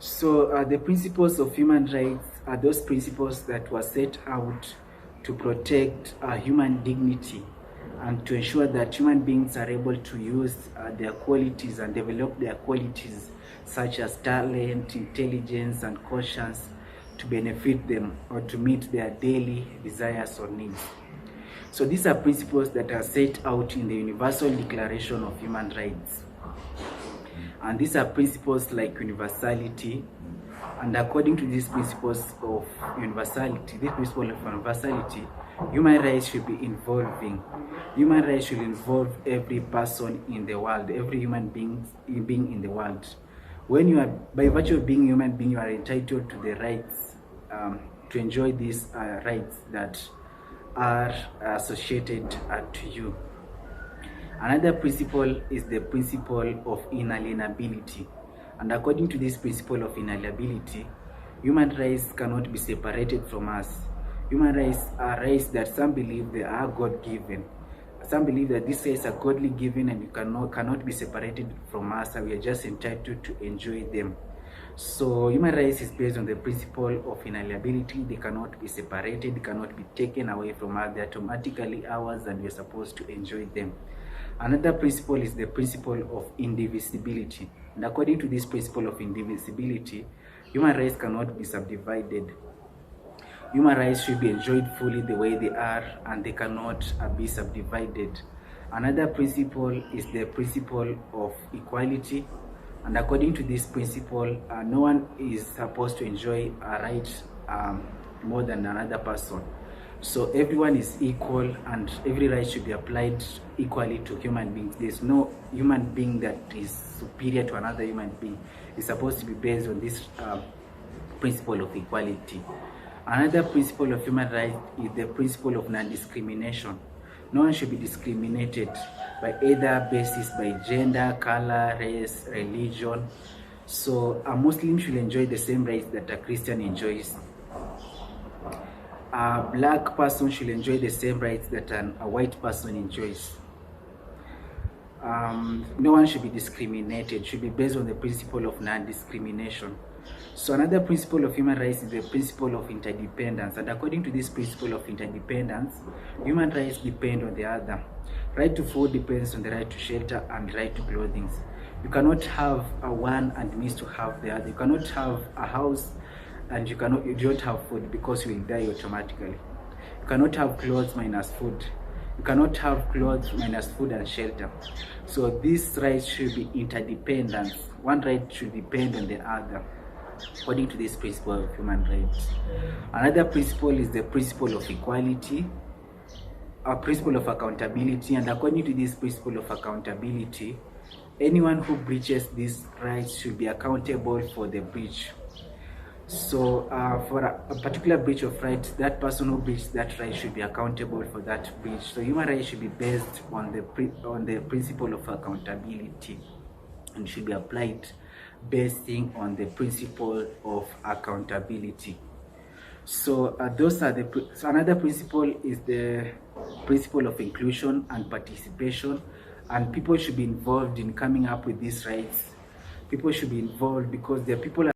So the principles of human rights are those principles that were set out to protect human dignity and to ensure that human beings are able to use their qualities and develop their qualities such as talent, intelligence, and conscience to benefit them or to meet their daily desires or needs. So these are principles that are set out in the Universal Declaration of Human Rights. And these are principles like universality. And according to these principles of universality, human rights should be involving. Human rights should involve every person in the world, every human being in the world. When you are, by virtue of being a human being, you are entitled to the rights, to enjoy these rights that are associated to you. Another principle is the principle of inalienability. And according to this principle of inalienability, human rights cannot be separated from us. Human rights are rights that some believe they are God-given. Some believe that these rights are godly given and you cannot be separated from us, and we are just entitled to enjoy them. So human rights is based on the principle of inalienability. They cannot be separated, they cannot be taken away from us. They are automatically ours and we are supposed to enjoy them. Another principle is the principle of indivisibility. And according to this principle of indivisibility, human rights cannot be subdivided. Human rights should be enjoyed fully the way they are, and they cannot be subdivided. Another principle is the principle of equality. And according to this principle, no one is supposed to enjoy a right more than another person. So everyone is equal and every right should be applied equally to human beings. There's no human being that is superior to another human being. It's supposed to be based on this principle of equality. Another principle of human rights is the principle of non-discrimination. No one should be discriminated by either basis by gender, color, race, religion. So a Muslim should enjoy the same rights that a Christian enjoys. A black person should enjoy the same rights that a white person enjoys. No one should be discriminated. It should be based on the principle of non-discrimination. So another principle of human rights is the principle of interdependence. And according to this principle of interdependence, human rights depend on the other. Right to food depends on the right to shelter and right to clothing. You cannot have one and miss to have the other. You cannot have a house and you don't have food, because you will die automatically. You cannot have clothes minus food. You cannot have clothes minus food and shelter. So these rights should be interdependent. One right should depend on the other, according to this principle of human rights. Another principle is the principle of equality, a principle of accountability. And according to this principle of accountability, anyone who breaches these rights should be accountable for the breach. So for a particular breach of rights, that person who breached that right should be accountable for that breach. So human rights should be based on the principle of accountability and should be applied basing on the principle of accountability. So those are so another principle is the principle of inclusion and participation, and people should be involved in coming up with these rights. People should be involved because the people